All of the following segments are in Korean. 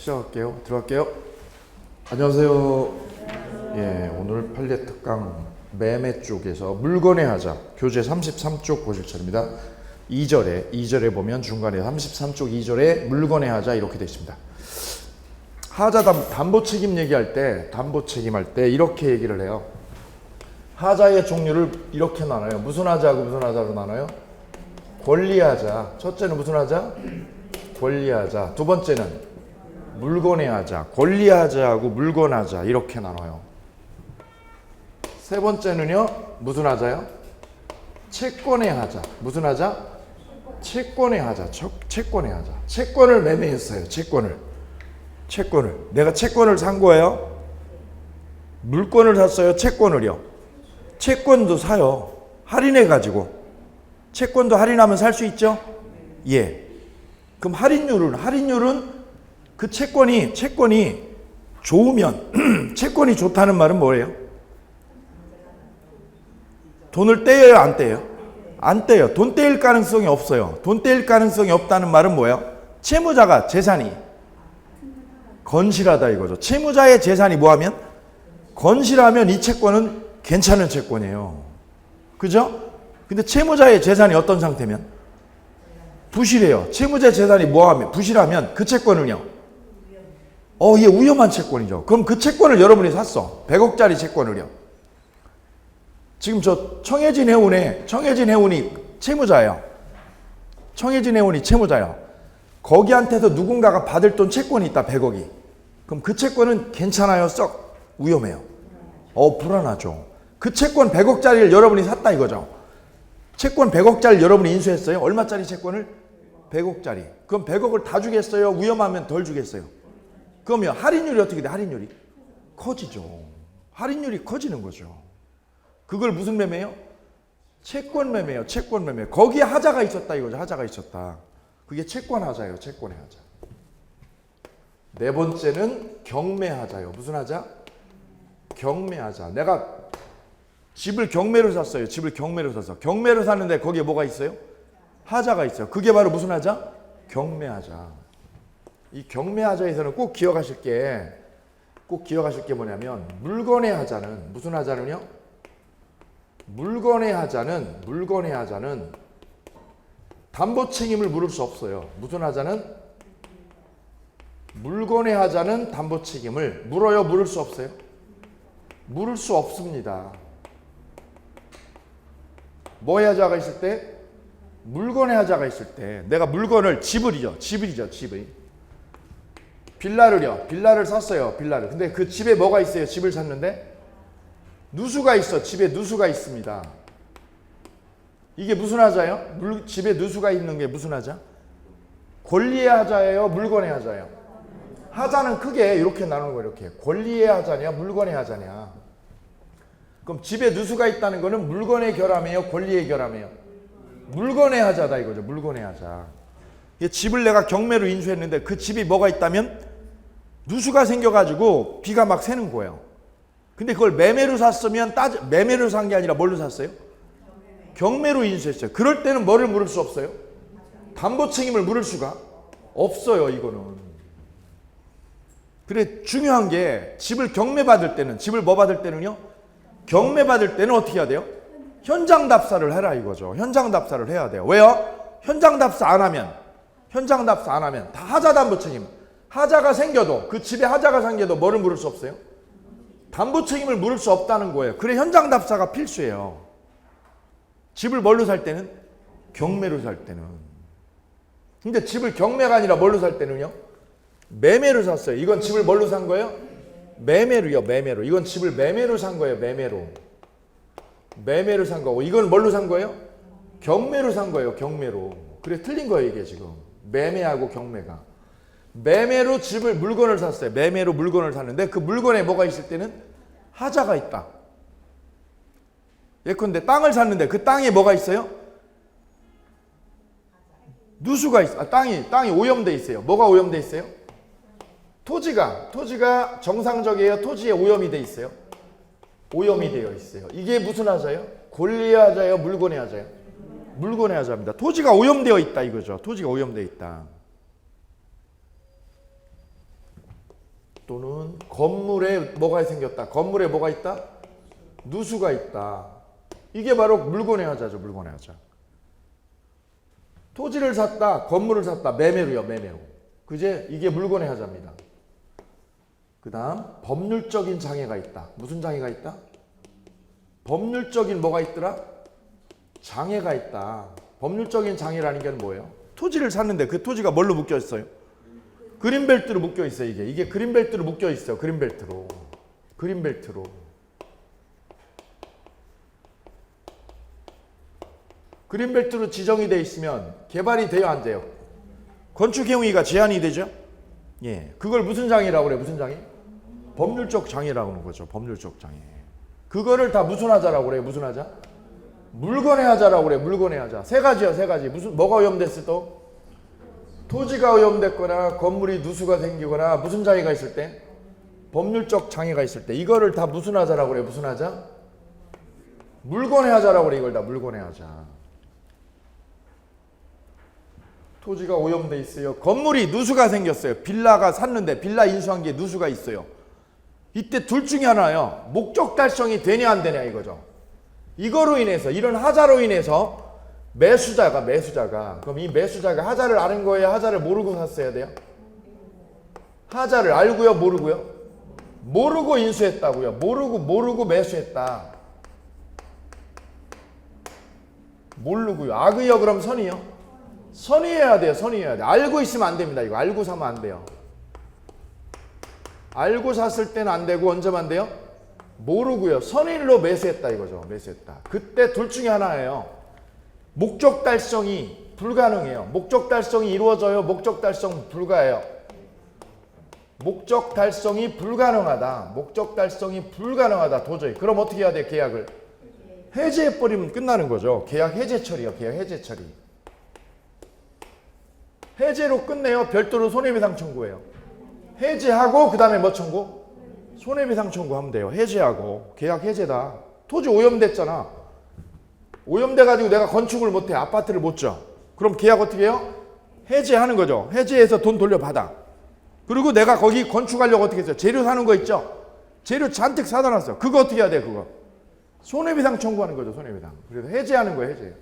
시작할게요. 들어갈게요. 안녕하세요. 예, 오늘 판례 특강 매매 쪽에서 물건의 하자 교재 33쪽 보실 차례입니다. 2절에 보면 중간에 33쪽 2절에 물건의 하자 이렇게 되어 있습니다. 하자 담보 책임 얘기할 때 담보 책임할 때 이렇게 얘기를 해요. 하자의 종류를 이렇게 나눠요. 무슨 하자하고 무슨 하자로 나눠요? 권리하자. 첫째는 무슨 하자? 권리하자. 두 번째는 물건의 하자. 권리하자하고 물건하자 이렇게 나눠요. 세 번째는요. 무슨 하자요? 채권의 하자. 무슨 하자? 채권의 하자. 채권의 하자. 채권을 매매했어요. 채권을. 내가 채권을 산 거예요. 물건을 샀어요. 채권을요. 채권도 사요. 할인해가지고. 채권도 할인하면 살 수 있죠? 예. 그럼 할인율은 그 채권이 좋으면 채권이 좋다는 말은 뭐예요? 돈을 떼요, 안 떼요? 안 떼요. 돈 떼일 가능성이 없어요. 돈 떼일 가능성이 없다는 말은 뭐예요? 채무자가 재산이 건실하다 이거죠. 채무자의 재산이 뭐하면? 건실하면 이 채권은 괜찮은 채권이에요. 그죠? 근데 채무자의 재산이 어떤 상태면? 부실해요. 채무자 재산이 뭐하면? 부실하면 그 채권은요? 이게 위험한 채권이죠. 그럼 그 채권을 여러분이 샀어. 100억짜리 채권을요. 지금 저 청해진 해운이 채무자예요. 청해진 해운이 채무자예요. 거기한테서 누군가가 받을 돈 채권이 있다. 100억이. 그럼 그 채권은 괜찮아요? 썩 위험해요. 불안하죠. 그 채권 100억짜리를 여러분이 샀다 이거죠. 채권 100억짜리 여러분이 인수했어요. 얼마짜리 채권을? 100억짜리. 그럼 100억을 다 주겠어요? 위험하면 덜 주겠어요? 그러면 할인율이 어떻게 돼? 할인율이 커지죠. 할인율이 커지는 거죠. 그걸 무슨 매매예요? 채권 매매예요. 채권 매매. 거기에 하자가 있었다 이거죠. 하자가 있었다. 그게 채권 하자예요. 채권의 하자. 네 번째는 경매 하자예요. 무슨 하자? 경매 하자. 내가 집을 경매로 샀어요. 집을 경매로 샀어. 경매로 샀는데 거기에 뭐가 있어요? 하자가 있어요. 그게 바로 무슨 하자? 경매 하자. 이 경매 하자에서는 꼭 기억하실 게 뭐냐면 물건의 하자는 무슨 하자는요? 물건의 하자는 담보 책임을 물을 수 없어요. 무슨 하자는? 물건의 하자는 담보 책임을 물어요? 물을 수 없어요? 물을 수 없습니다. 뭐의 하자가 있을 때? 물건의 하자가 있을 때 내가 물건을 집을요. 빌라를 샀어요. 근데 그 집에 뭐가 있어요? 집을 샀는데 누수가 있어. 집에 누수가 있습니다. 이게 무슨 하자예요? 집에 누수가 있는 게 무슨 하자? 권리의 하자예요? 물건의 하자예요? 하자는 크게 이렇게 나누는 거예요. 이렇게. 권리의 하자냐? 물건의 하자냐? 그럼 집에 누수가 있다는 거는 물건의 결함이에요? 권리의 결함이에요? 물건의 하자다 이거죠. 물건의 하자. 집을 내가 경매로 인수했는데 그 집이 뭐가 있다면 누수가 생겨가지고 비가 막 새는 거예요. 근데 그걸 매매로 샀으면 매매로 산 게 아니라 뭘로 샀어요? 경매로 인수했어요. 그럴 때는 뭐를 물을 수 없어요? 담보 책임을 물을 수가 없어요. 이거는. 그래 중요한 게 집을 경매 받을 때는 경매 받을 때는 어떻게 해야 돼요? 현장 답사를 해라 이거죠. 현장 답사를 해야 돼요. 왜요? 현장 답사 안 하면 다 하자 담보 책임. 하자가 생겨도 그 집에 하자가 생겨도 뭐를 물을 수 없어요? 담보 책임을 물을 수 없다는 거예요. 그래 현장 답사가 필수예요. 집을 뭘로 살 때는? 경매로 살 때는. 근데 집을 경매가 아니라 뭘로 살 때는요? 매매로 샀어요. 이건 집을 뭘로 산 거예요? 매매로요. 매매로. 이건 집을 매매로 산 거예요. 매매로 산 거고 이건 뭘로 산 거예요? 경매로 산 거예요. 경매로. 그래 틀린 거예요. 이게 지금. 매매하고 경매가. 매매로 물건을 샀어요. 매매로 물건을 샀는데 그 물건에 뭐가 있을 때는 하자가 있다. 예컨대 땅을 샀는데 그 땅에 뭐가 있어요? 누수가 있어. 땅이 오염돼 있어요. 뭐가 오염돼 있어요? 토지가 정상적이에요. 토지에 오염이 돼 있어요. 오염이 되어 있어요. 이게 무슨 하자예요? 권리의 하자예요? 물건의 하자예요? 물건의 하자입니다. 토지가 오염되어 있다 이거죠. 토지가 오염되어 있다. 또는 건물에 뭐가 생겼다. 건물에 뭐가 있다? 누수가 있다. 이게 바로 물권의 하자죠. 물권의 하자. 토지를 샀다. 건물을 샀다. 매매로요. 매매로. 그제 이게 물권의 하자입니다. 그 다음 법률적인 장애가 있다. 무슨 장애가 있다? 법률적인 뭐가 있더라? 장애가 있다. 법률적인 장애라는 게 뭐예요? 토지를 샀는데 그 토지가 뭘로 묶여 있어요? 그린벨트로 묶여 있어요. 이게 그린벨트로 묶여 있어요. 그린벨트로. 그린벨트로. 그린벨트로 지정이 돼 있으면 개발이 돼요, 안 돼요? 건축 행위가 제한이 되죠? 예. 그걸 무슨 장애라고 그래? 무슨 장애? 법률적 장애라고 하는 거죠. 법률적 장애. 그거를 다 무슨 하자라고 그래? 무슨 하자? 물권의 하자라고 그래. 물권의 하자. 세 가지요, 세 가지. 무슨 뭐가 오염됐을 때? 토지가 오염됐거나 건물이 누수가 생기거나 무슨 장애가 있을 때? 법률적 장애가 있을 때. 이거를 다 무슨 하자라고 그래? 무슨 하자? 물권의 하자라고 그래. 이걸 다 물권의 하자. 토지가 오염돼 있어요. 건물이 누수가 생겼어요. 빌라가 샀는데 빌라 인수한 게 누수가 있어요. 이때 둘 중에 하나요. 목적 달성이 되냐 안 되냐 이거죠. 이거로 인해서 이런 하자로 인해서 매수자가 그럼 이 매수자가 하자를 아는 거예요? 하자를 모르고 샀어야 돼요? 하자를 알고요? 모르고요? 모르고 인수했다고요. 모르고 매수했다. 모르고요. 악의요? 그럼 선이요? 선의해야 돼요. 선의해야 돼. 알고 있으면 안 됩니다. 이거 알고 사면 안 돼요. 알고 샀을 때는 안 되고 언제만 돼요? 모르고요. 선의로 매수했다 이거죠. 매수했다. 그때 둘 중에 하나예요. 목적 달성이 불가능해요. 목적 달성이 이루어져요. 목적 달성 불가해요. 목적 달성이 불가능하다. 목적 달성이 불가능하다. 도저히. 그럼 어떻게 해야 돼? 계약을 해지해버리면 끝나는 거죠. 계약 해제 처리요. 계약 해제 처리. 해제로 끝내요. 별도로 손해배상 청구해요. 해제하고 그 다음에 뭐 청구? 손해배상 청구하면 돼요. 해제하고. 계약 해제다. 토지 오염됐잖아. 오염돼가지고 내가 건축을 못해. 아파트를 못 줘. 그럼 계약 어떻게 해요? 해제하는 거죠. 해제해서 돈 돌려받아. 그리고 내가 거기 건축하려고 어떻게 했어요? 재료 사는 거 있죠? 재료 잔뜩 사다 놨어. 그거 어떻게 해야 돼? 그거 손해배상 청구하는 거죠. 손해배상. 그래서 해제하는 거예요. 해제.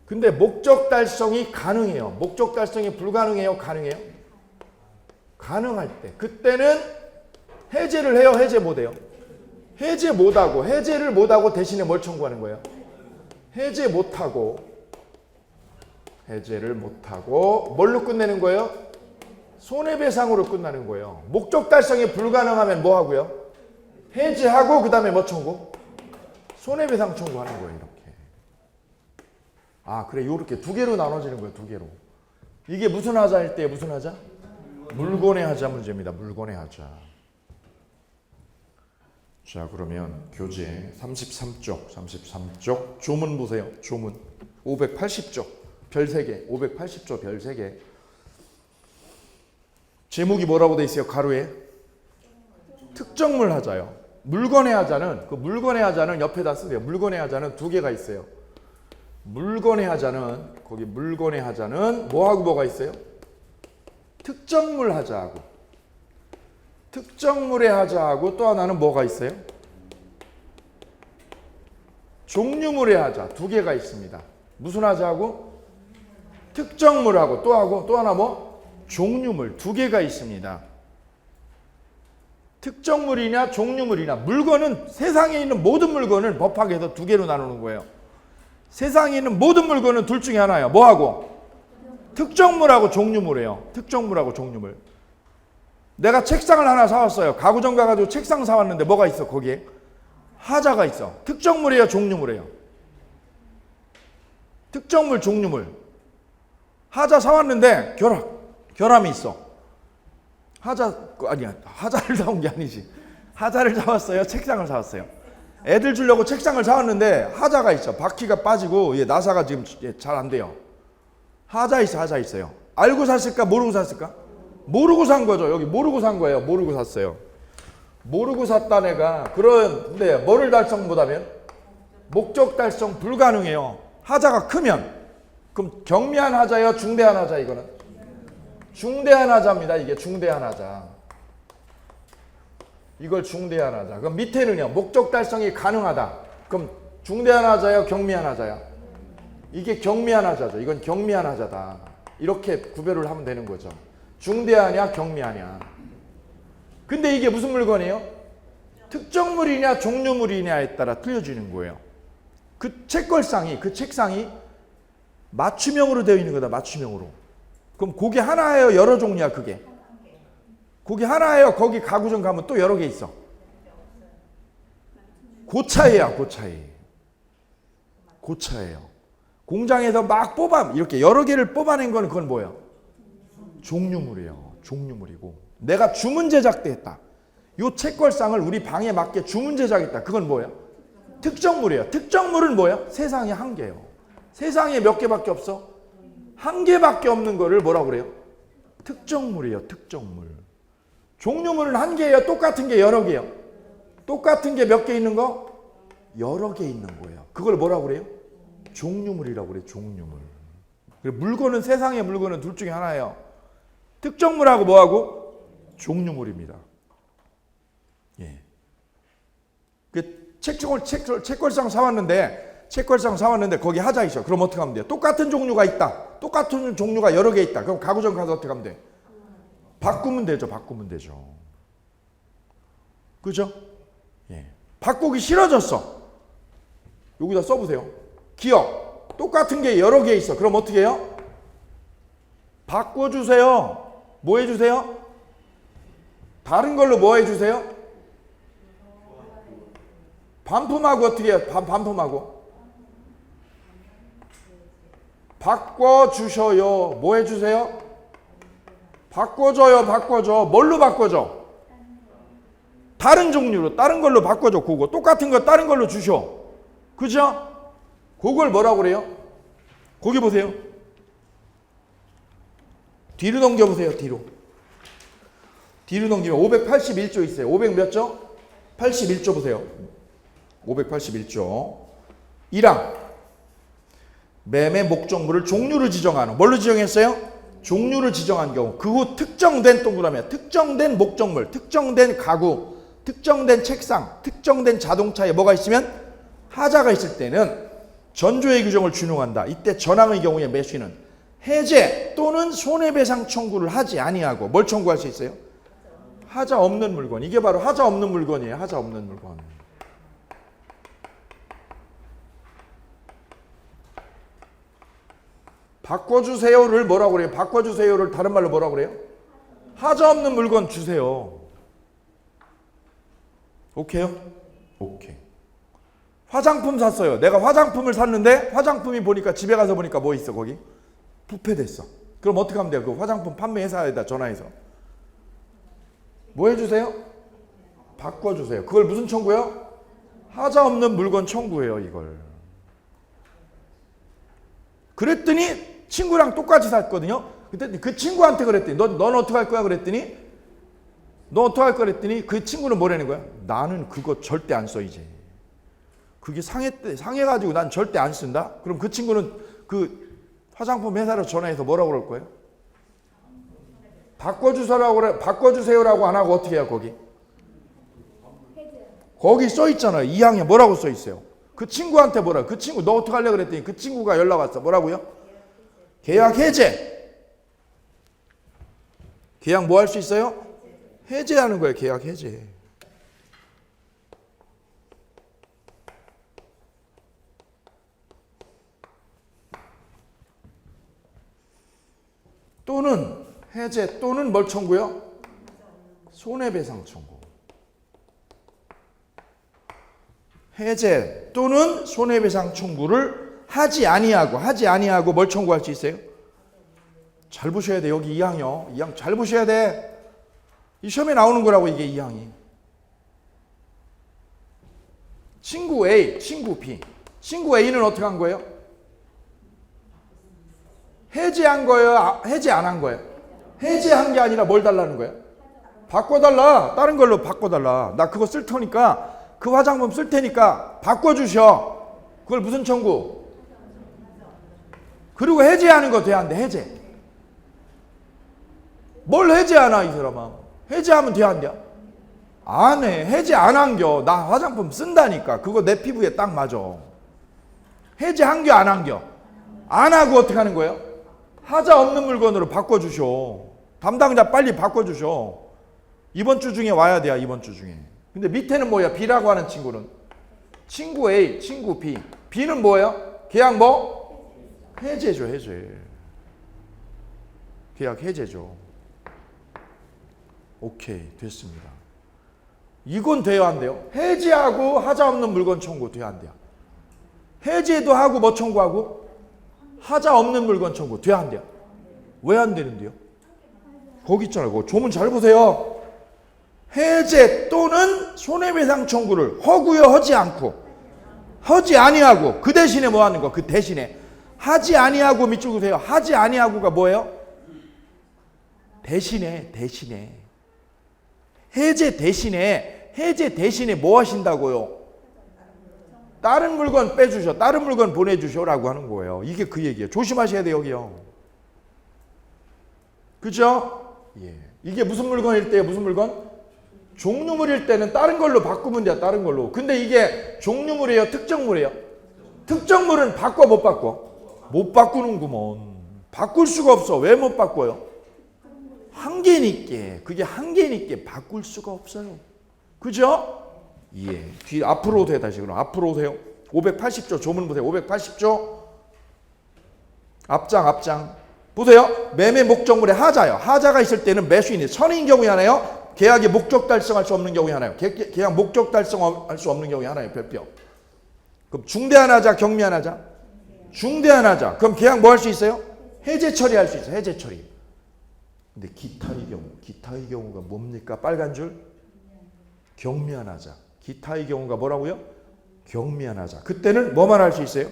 근데 목적 달성이 가능해요. 목적 달성이 불가능해요? 가능해요? 가능할 때. 그때는 해제를 해요? 해제 못해요? 해제 못하고. 해제를 못하고 대신에 뭘 청구하는 거예요? 해제 못하고. 해제를 못하고 뭘로 끝내는 거예요? 손해배상으로 끝나는 거예요. 목적 달성이 불가능하면 뭐 하고요? 해제하고 그 다음에 뭐 청구? 손해배상 청구하는 거예요. 이렇게. 아 그래 요렇게 두 개로 나눠지는 거예요. 두 개로. 이게 무슨 하자일 때 무슨 하자? 물권의 하자 문제입니다. 물권의 하자. 자 그러면 교재 33쪽 조문 보세요. 조문 580쪽 별 3개 580쪽 별 3개. 제목이 뭐라고 돼 있어요? 가로에 특정물 하자요. 물권의 하자는 그 물권의 하자는 옆에다 쓰세요. 물권의 하자는 두 개가 있어요. 물권의 하자는 거기 물권의 하자는 뭐하고 뭐가 있어요? 특정물 하자하고 특정물의 하자하고 또 하나는 뭐가 있어요? 종류물의 하자 두 개가 있습니다. 무슨 하자하고? 특정물하고 또 하나 뭐? 종류물 두 개가 있습니다. 특정물이냐 종류물이냐 물건은 세상에 있는 모든 물건을 법학에서 두 개로 나누는 거예요. 세상에 있는 모든 물건은 둘 중에 하나예요. 뭐하고? 특정물하고 종류물이에요. 특정물하고 종류물. 내가 책상을 하나 사왔어요. 가구점 가가지고 책상 사왔는데 뭐가 있어? 거기에 하자가 있어. 특정물이에요? 종류물이에요? 특정물, 종류물. 하자 사왔는데 결함이 있어. 하자를 사온 게 아니지. 하자를 사왔어요. 책상을 사왔어요. 애들 주려고 책상을 사왔는데 하자가 있어. 바퀴가 빠지고 나사가 지금 잘 안 돼요. 하자 있어요. 알고 샀을까? 모르고 샀을까? 모르고 산 거죠. 여기 모르고 산 거예요. 모르고 샀어요. 모르고 샀다 내가. 그런데 뭐를 달성 못하면? 목적 달성 불가능해요. 하자가 크면. 그럼 경미한 하자예요? 중대한 하자 이거는? 중대한 하자입니다. 이게 중대한 하자. 이걸 중대한 하자. 그럼 밑에는요. 목적 달성이 가능하다. 그럼 중대한 하자야, 경미한 하자야? 이게 경미한 하자죠. 이건 경미한 하자다. 이렇게 구별을 하면 되는 거죠. 중대하냐, 경미하냐. 근데 이게 무슨 물건이에요? 특정물이냐, 종류물이냐에 따라 틀려지는 거예요. 그 책걸상이, 그 책상이 맞춤형으로 되어 있는 거다. 맞춤형으로. 그럼 그게 하나예요? 여러 종류야, 그게? 그게 하나예요? 거기 가구점 가면 또 여러 개 있어. 그 차이야, 그 차이. 그 차이예요. 공장에서 막 이렇게 여러 개를 뽑아낸 거는 그건 뭐예요? 종류물이에요. 종류물이고. 내가 주문 제작돼 했다. 요 책걸상을 우리 방에 맞게 주문 제작했다. 그건 뭐예요? 특정물이에요. 특정물은 뭐예요? 세상에 한 개예요. 세상에 몇 개밖에 없어? 한 개밖에 없는 거를 뭐라고 그래요? 특정물이에요. 특정물. 종류물은 한 개예요? 똑같은 게 여러 개예요? 똑같은 게 몇 개 있는 거? 여러 개 있는 거예요. 그걸 뭐라고 그래요? 종류물이라고 그래요. 종류물. 물건은, 세상의 물건은 둘 중에 하나예요. 특정물하고 뭐하고? 종류물입니다. 예. 책걸상 사왔는데 거기 하자 있어. 그럼 어떻게 하면 돼요? 똑같은 종류가 있다. 똑같은 종류가 여러 개 있다. 그럼 가구점 가서 어떻게 하면 돼? 바꾸면 되죠. 바꾸면 되죠. 그죠? 예. 바꾸기 싫어졌어. 여기다 써보세요. 기억. 똑같은 게 여러 개 있어. 그럼 어떻게 해요? 바꿔주세요. 뭐 해주세요? 다른 걸로 뭐 해주세요? 반품하고 어떻게 해요? 반품하고. 바꿔주셔요. 뭐 해주세요? 바꿔줘요. 바꿔줘. 뭘로 바꿔줘? 다른 종류로, 다른 걸로 바꿔줘. 그거 똑같은 거 다른 걸로 주셔. 그죠? 그걸 뭐라고 그래요? 거기 보세요. 뒤로 넘겨보세요. 뒤로 넘기면 581조 있어요. 500 몇 조? 81조 보세요. 581조 1항 매매 목적물을 종류를 지정하는. 뭘로 지정했어요? 종류를 지정한 경우 그 후 특정된 동그라미, 특정된 목적물, 특정된 가구, 특정된 책상, 특정된 자동차에 뭐가 있으면 하자가 있을 때는 전조의 규정을 준용한다. 이때 전항의 경우에 매수인은 해제 또는 손해배상 청구를 하지 아니하고 뭘 청구할 수 있어요? 하자 없는 물건. 이게 바로 하자 없는 물건이에요. 하자 없는 물건. 바꿔주세요를 뭐라고 그래요? 바꿔주세요를 다른 말로 뭐라고 그래요? 하자 없는 물건 주세요. 오케이요? 오케이. 화장품 샀어요. 내가 화장품을 샀는데 화장품이 보니까 집에 가서 보니까 뭐 있어 거기? 부패됐어. 그럼 어떻게 하면 돼요? 그 화장품 판매 회사에다 전화해서 뭐 해주세요? 바꿔주세요. 그걸 무슨 청구요? 하자 없는 물건 청구예요. 이걸. 그랬더니 친구랑 똑같이 샀거든요. 그때 그 친구한테 그랬더니 넌 어떻게 할 거야? 그랬더니 너 어떻게 할 거야? 그랬더니 그 친구는 뭐라는 거야? 나는 그거 절대 안 써 이제. 그게 상해가지고 난 절대 안 쓴다? 그럼 그 친구는 그 화장품 회사로 전화해서 뭐라고 그럴 거예요? 바꿔주세요라고 안 하고 어떻게 해요 거기? 거기 써 있잖아요. 2항에 뭐라고 써 있어요? 그 친구한테 뭐라? 그 친구 너 어떻게 하려고 그랬더니 그 친구가 연락 왔어. 뭐라고요? 계약 해제. 계약 뭐 할 수 있어요? 해제하는 거예요. 계약 해제. 또는 해제 또는 뭘 청구요? 손해배상 청구. 해제 또는 손해배상 청구를 하지 아니하고 뭘 청구할 수 있어요? 잘 보셔야 돼. 여기 2항이요. 2항 잘 보셔야 돼. 이 시험에 나오는 거라고 이게 2항이. 친구 A, 친구 B. 친구 A는 어떻게 한 거예요? 해제한 거예요? 해제 안 한 거예요? 해제한 게 아니라 뭘 달라는 거예요? 바꿔달라. 다른 걸로 바꿔달라. 나 그거 쓸 테니까 그 화장품 쓸 테니까 바꿔주셔. 그걸 무슨 청구? 그리고 해제하는 거 돼야 안 돼? 해제. 뭘 해제하나 이 사람아? 해제하면 돼야 안 돼? 안 해. 해제 안 한겨. 나 화장품 쓴다니까. 그거 내 피부에 딱 맞아. 해제 한겨 안 한겨? 안 하고 어떻게 하는 거예요? 하자 없는 물건으로 바꿔주셔. 담당자 빨리 바꿔주셔. 이번 주 중에 와야 돼요. 이번 주 중에. 근데 밑에는 뭐야? B라고 하는 친구는 친구 A, 친구 B. B는 뭐예요? 계약 뭐? 해제죠. 해제. 계약 해제죠. 오케이, 됐습니다. 이건 돼요, 안 돼요? 해제하고 하자 없는 물건 청구 돼요, 안 돼요? 해제도 하고 뭐 청구하고? 하자 없는 물건 청구 돼요, 안 돼요? 왜 안 되는데요? 거기 있잖아요. 그거 조문 잘 보세요. 해제 또는 손해배상 청구를 허구요 하지 않고 하지 아니하고 그 대신에 뭐 하는 거? 그 대신에 하지 아니하고 밑줄 그세요. 하지 아니하고가 뭐예요? 대신에 해제 대신에 뭐 하신다고요? 다른 물건 빼주셔. 다른 물건 보내주셔라고 하는 거예요. 이게 그 얘기예요. 조심하셔야 돼요, 여기요. 그죠? 예. 이게 무슨 물건일 때예요? 무슨 물건? 종류물일 때는 다른 걸로 바꾸면 돼요. 다른 걸로. 근데 이게 종류물이에요? 특정물이에요? 특정물은 바꿔 못 바꿔? 못 바꾸는구먼. 바꿀 수가 없어. 왜 못 바꿔요? 한계니까. 그게 한계니까 바꿀 수가 없어요. 그죠? 예. 뒤 앞으로 오세요. 다시 그럼 앞으로 오세요. 580조 조문 보세요. 580조 앞장 보세요. 매매 목적물의 하자요. 하자가 있을 때는 매수인이 선인 경우에 하나요? 계약의 목적 달성할 수 없는 경우에 하나요? 계약 목적 달성할 수 없는 경우에 하나요? 별표. 그럼 중대한 하자, 경미한 하자? 중대한 하자. 그럼 계약 뭐 할 수 있어요? 해제 처리할 수 있어요. 해제 처리. 근데 기타의 경우가 뭡니까? 빨간 줄? 경미한 하자. 기타의 경우가 뭐라고요? 경미한 하자. 그때는 뭐만 할 수 있어요?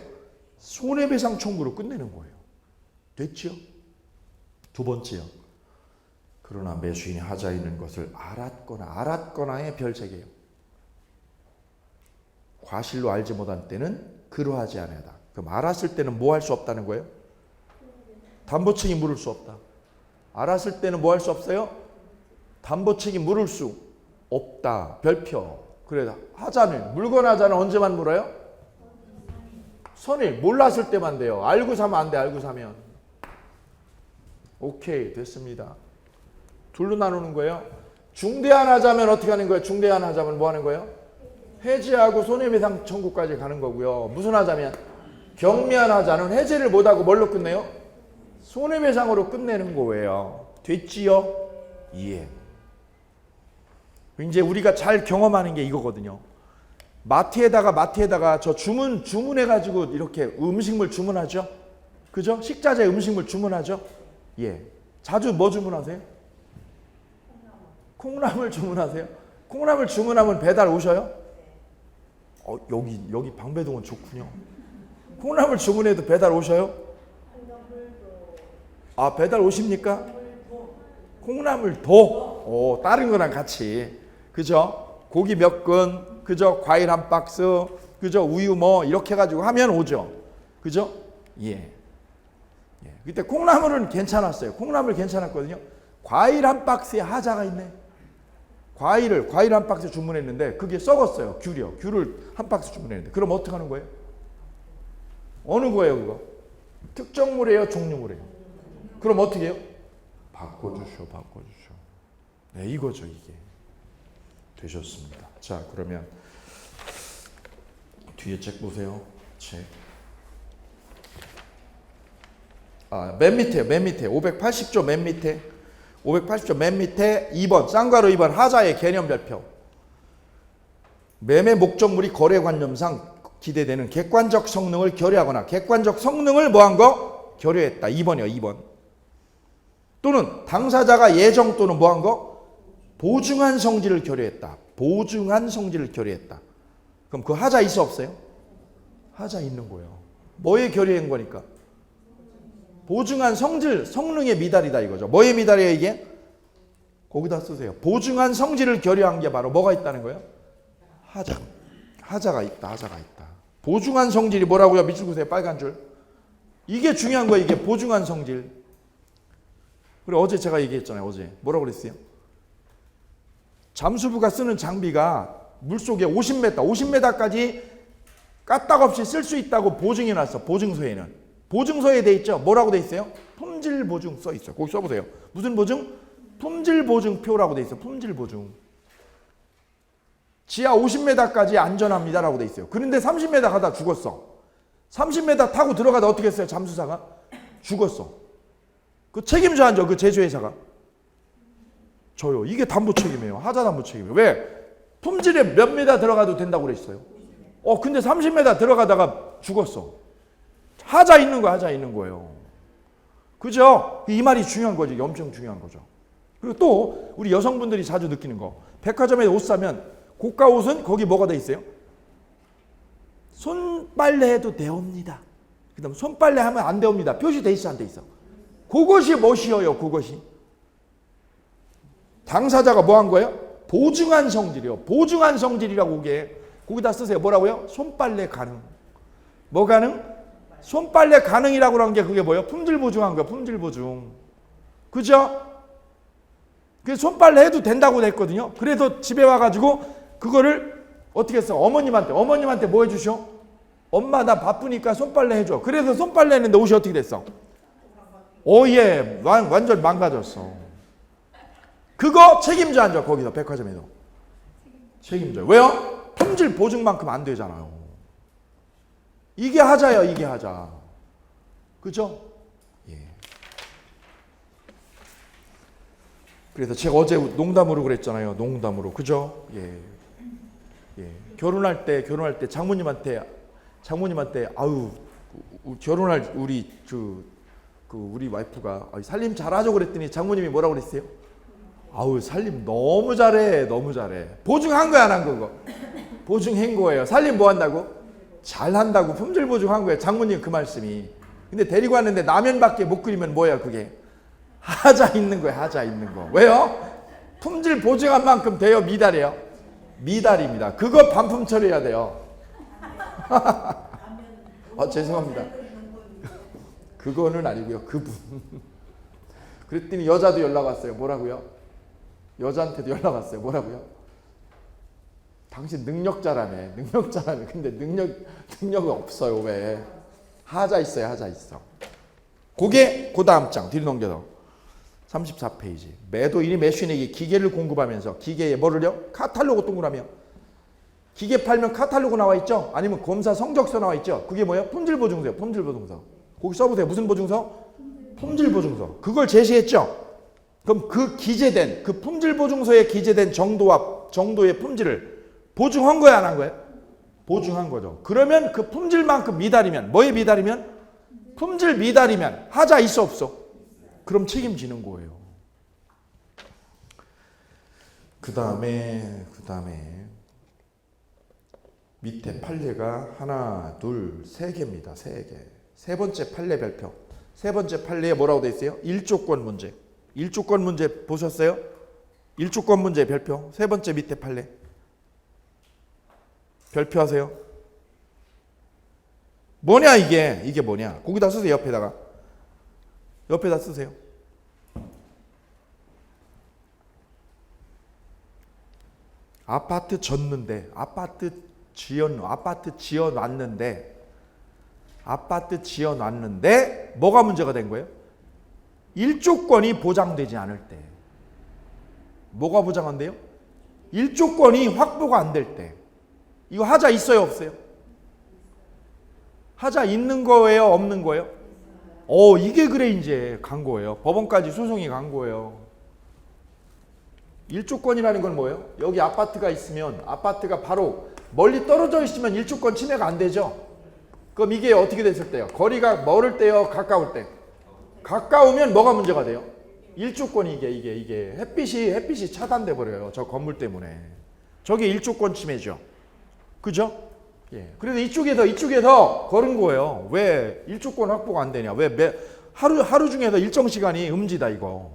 손해배상 청구로 끝내는 거예요. 됐죠? 두 번째요. 그러나 매수인이 하자 있는 것을 알았거나의 별 3개예요. 과실로 알지 못한 때는 그러하지 아니하다. 그럼 알았을 때는 뭐 할 수 없다는 거예요? 담보책임 물을 수 없다. 알았을 때는 뭐 할 수 없어요? 담보책임 물을 수 없다. 별표. 그래, 하자는 물건 하자는 언제만 물어요? 선일 몰랐을 때만 돼요. 알고 사면 안 돼. 알고 사면. 오케이, 됐습니다. 둘로 나누는 거예요. 중대한 하자면 어떻게 하는 거예요? 중대한 하자면 뭐 하는 거예요? 해제하고 손해배상 청구까지 가는 거고요. 무슨 하자면? 경미한 하자는 해제를 못하고 뭘로 끝내요? 손해배상으로 끝내는 거예요. 됐지요? 예. 이제 우리가 잘 경험하는 게 이거거든요. 마트에다가 저 주문해가지고 이렇게 음식물 주문하죠? 그죠? 식자재 음식물 주문하죠? 예. 자주 뭐 주문하세요? 콩나물 주문하세요? 콩나물 주문하면 배달 오셔요? 여기 방배동은 좋군요. 콩나물 주문해도 배달 오셔요? 아, 배달 오십니까? 콩나물도? 다른 거랑 같이. 그죠? 고기 몇 근, 그죠? 과일 한 박스, 그죠? 우유 뭐 이렇게 해가지고 하면 오죠. 그죠? 예. 그때 콩나물은 괜찮았어요. 콩나물 괜찮았거든요. 과일 한 박스에 하자가 있네. 과일 한 박스 주문했는데 그게 썩었어요. 귤을 한 박스 주문했는데 그럼 어떻게 하는 거예요? 어느 거예요 그거? 특정물이에요? 종류물이에요? 그럼 어떻게 해요? 바꿔주셔. 네, 이거죠 이게. 되셨습니다. 자, 그러면 뒤에 책 보세요. 책. 맨 밑에 580조 맨 밑에 580조 맨 밑에 2번 쌍괄호 2번 하자의 개념 별표. 매매 목적물이 거래관념상 기대되는 객관적 성능을 결여하거나 객관적 성능을 뭐한 거? 결여했다. 2번이요. 2번. 또는 당사자가 예정 또는 뭐한 거? 보증한 성질을 결여했다. 보증한 성질을 결여했다. 그럼 그 하자 있어 없어요? 하자 있는 거예요. 뭐에 결여한 거니까? 보증한 성능의 미달이다 이거죠. 뭐의 미달이에요 이게? 거기다 쓰세요. 보증한 성질을 결여한 게 바로 뭐가 있다는 거예요? 하자가 있다. 보증한 성질이 뭐라고요? 밑줄 그으세요. 빨간 줄. 이게 중요한 거예요. 이게 보증한 성질. 그리고 어제 제가 얘기했잖아요. 어제 뭐라고 그랬어요? 잠수부가 쓰는 장비가 물속에 50m까지 까딱없이 쓸 수 있다고 보증해 놨어. 보증서에는. 보증서에 돼 있죠. 뭐라고 돼 있어요? 품질 보증 써 있어요. 거기 써보세요. 무슨 보증? 품질 보증표라고 돼 있어. 품질 보증. 지하 50m까지 안전합니다라고 돼 있어요. 그런데 30m 가다 죽었어. 30m 타고 들어가다 어떻게 했어요? 잠수사가 죽었어. 그 책임져 앉아. 그 제조회사가. 저요. 이게 담보 책임이에요. 하자 담보 책임이에요. 왜? 품질에 몇 미터 들어가도 된다고 그랬어요. 근데 30m 들어가다가 죽었어. 하자 있는 거 하자 있는 거예요. 그죠? 이 말이 중요한 거죠. 엄청 중요한 거죠. 그리고 또 우리 여성분들이 자주 느끼는 거. 백화점에 옷 사면 고가 옷은 거기 뭐가 돼 있어요? 손빨래 해도 되옵니다. 그 다음 손빨래 하면 안 되옵니다. 표시돼 있어 안 돼 있어? 그것이 멋이에요. 그것이. 당사자가 뭐 한 거예요? 보증한 성질이요. 보증한 성질이라고 그게. 거기다 쓰세요. 뭐라고요? 손빨래 가능. 뭐 가능? 손빨래 가능이라고 하는 게 그게 뭐예요? 품질 보증한 거예요. 품질 보증. 그죠? 그 손빨래 해도 된다고 했거든요. 그래서 집에 와가지고 그거를 어떻게 했어? 어머님한테 뭐 해주셔? 엄마 나 바쁘니까 손빨래 해줘. 그래서 손빨래 했는데 옷이 어떻게 됐어? 예. 완전 망가졌어. 그거 책임져 앉아. 거기서 백화점에도. 책임져. 왜요? 품질 보증만큼 안 되잖아요. 이게 하자야. 이게 하자. 그죠? 예. 그래서 제가 어제 농담으로 그랬잖아요. 농담으로. 그죠? 예. 예. 결혼할 때 장모님한테 아유 결혼할 우리 우리 와이프가 살림 잘하죠 그랬더니 장모님이 뭐라고 그랬어요? 아우 살림 너무 잘해. 보증한 거야 안 한 거고? 보증한 거예요. 살림 뭐 한다고? 잘한다고 품질 보증한 거예요. 장모님 그 말씀이. 근데 데리고 왔는데 라면밖에 못 끓이면 뭐야 그게? 하자 있는 거예요. 하자 있는 거. 왜요? 품질 보증한 만큼 돼요? 미달이에요? 미달입니다. 그거 반품 처리해야 돼요. 죄송합니다. 그거는 아니고요. 그분. 그랬더니 여자도 연락 왔어요. 뭐라고요? 여자한테도 연락 왔어요. 뭐라고요? 당신 능력자라며. 근데 능력은 없어요. 왜? 하자 있어요. 하자 있어. 그게 그 다음 장 뒤로 넘겨서 34페이지. 매도인이 매수인에게 기계를 공급하면서 기계에 뭐를요? 카탈로그 동그라미요. 기계 팔면 카탈로그 나와 있죠? 아니면 검사 성적서 나와 있죠? 그게 뭐예요? 품질 보증서예요. 품질 보증서. 거기 써보세요. 무슨 보증서? 품질 보증서. 그걸 제시했죠? 그럼 그 기재된 그 품질 보증서에 기재된 정도의 품질을 보증한 거야 안 한 거예요? 보증한 거죠. 그러면 그 품질만큼 미달이면 뭐에 미달이면? 품질 미달이면 하자 있어 없어? 그럼 책임지는 거예요. 그 다음에 밑에 판례가 하나, 둘, 세 개입니다. 세 개. 세 번째 판례 별표. 세 번째 판례에 뭐라고 돼 있어요? 1조건 문제. 1조건 문제 보셨어요? 1조건 문제 별표. 세 번째 밑에 판례. 별표하세요. 뭐냐 이게? 이게 뭐냐? 거기다 쓰세요. 옆에다 쓰세요. 아파트 졌는데 아파트 지어놨는데 뭐가 문제가 된 거예요? 1조건이 보장되지 않을 때. 뭐가 보장 안 돼요? 1조건이 확보가 안 될 때. 이거 하자 있어요 없어요? 하자 있는 거예요 없는 거예요? 이게 그래 이제 간 거예요. 법원까지 소송이 간 거예요. 1조건이라는 건 뭐예요? 여기 아파트가 있으면 아파트가 바로 멀리 떨어져 있으면 1조건 침해가 안 되죠. 그럼 이게 어떻게 됐을 때요? 거리가 멀을 때요? 가까울 때? 가까우면 뭐가 문제가 돼요? 1조건이 이게 햇빛이 차단돼 버려요. 저 건물 때문에. 저게 1조건 침해죠. 그죠? 예. 그래서 이쪽에서 걸은 거예요. 왜 1조건 확보가 안 되냐? 왜 하루 중에서 일정 시간이 음지다 이거.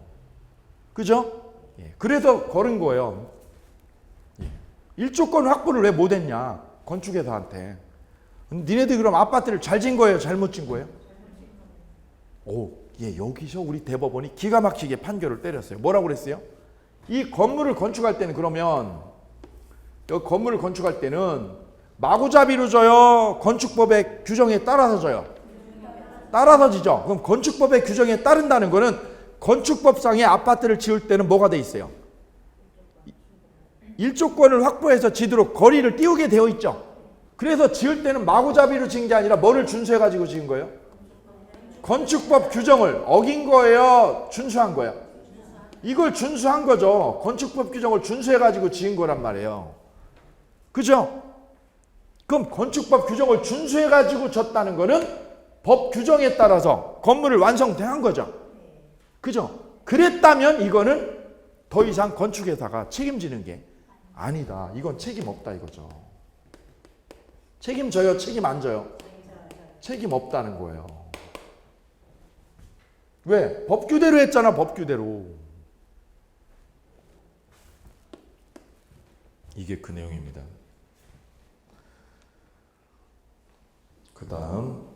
그죠? 예. 그래서 걸은 거예요. 예. 1조건 확보를 왜 못했냐? 건축회사한테. 니네들 그럼 아파트를 잘 진 거예요? 잘못 진 거예요? 여기서 우리 대법원이 기가 막히게 판결을 때렸어요. 뭐라고 그랬어요? 이 건물을 건축할 때는 그러면 여기 건물을 건축할 때는 마구잡이로 져요? 건축법의 규정에 따라서 져요? 따라서 지죠. 그럼 건축법의 규정에 따른다는 거는 건축법상의 아파트를 지을 때는 뭐가 돼 있어요? 일조권을 확보해서 지도록 거리를 띄우게 되어 있죠. 그래서 지을 때는 마구잡이로 지은 게 아니라 뭐를 준수해 가지고 지은 거예요? 건축법 규정을 어긴 거예요? 준수한 거예요? 이걸 준수한 거죠. 건축법 규정을 준수해 가지고 지은 거란 말이에요. 그죠? 그럼 건축법 규정을 준수해 가지고 졌다는 거는 법 규정에 따라서 건물을 완성한 거죠. 그죠? 그랬다면 이거는 더 이상 건축회사가 책임지는 게 아니다. 이건 책임 없다 이거죠. 책임져요? 책임 안 져요? 책임 없다는 거예요. 왜? 법규대로 했잖아. 법규대로. 이게 그 내용입니다. 그 다음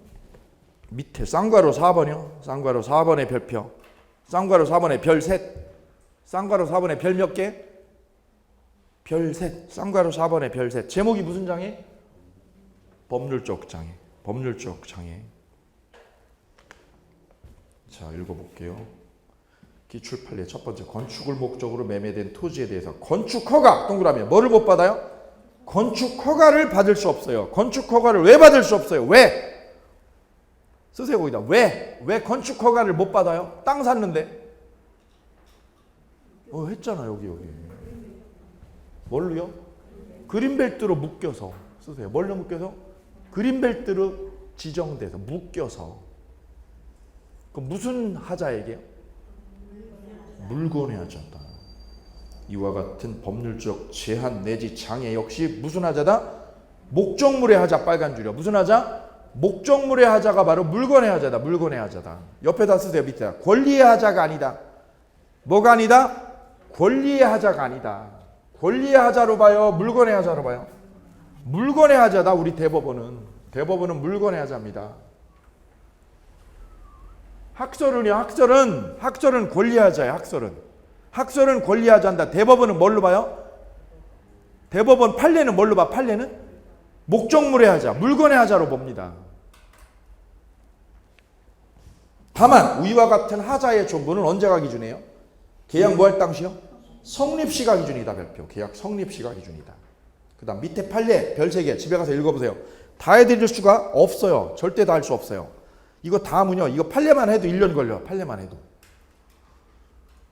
밑에 쌍괄호 4번이요. 쌍괄호 4번의 별표. 쌍괄호 4번의 별 셋. 쌍괄호 4번의 별 몇 개? 별 셋. 쌍괄호 4번의 별 셋. 제목이 무슨 장애? 법률적 장애. 법률적 장애. 자, 읽어볼게요. 기출 판례 첫 번째, 건축을 목적으로 매매된 토지에 대해서 건축 허가 동그라미 뭐를 못 받아요? 건축 허가를 받을 수 없어요. 건축 허가를 왜 받을 수 없어요? 왜? 쓰세요 거기다. 왜? 왜 건축 허가를 못 받아요? 땅 샀는데. 했잖아 여기. 뭘로요? 그린벨트로 묶여서 쓰세요. 뭘로 묶여서? 그린벨트로 지정돼서 묶여서. 그럼 무슨 하자에게요? 물건의 하자다. 이와 같은 법률적 제한 내지 장애 역시 무슨 하자다? 목적물의 하자. 빨간 줄이요. 무슨 하자? 목적물의 하자가 바로 물건의 하자다. 물건의 하자다. 옆에다 쓰세요. 밑에다. 권리의 하자가 아니다. 뭐가 아니다? 권리의 하자가 아니다. 권리의 하자로 봐요? 물건의 하자로 봐요? 물건의 하자다. 우리 대법원은 물건의 하자입니다. 학설은요. 학설은 권리의 하자예요. 학설은 권리의 하자인다. 대법원은 뭘로 봐요? 대법원 판례는 뭘로 봐? 판례는 목적물의 하자, 물건의 하자로 봅니다. 다만 위와 같은 하자의 존부는 언제가 기준이에요? 계약 뭐 할 당시요? 성립시가 기준이다. 별표. 계약 성립시가 기준이다. 그 다음 밑에 판례 별 3개 집에 가서 읽어보세요. 다 해드릴 수가 없어요. 절대 다 할 수 없어요. 이거 다 하면요. 이거 판례만 해도 1년 걸려요. 판례만 해도.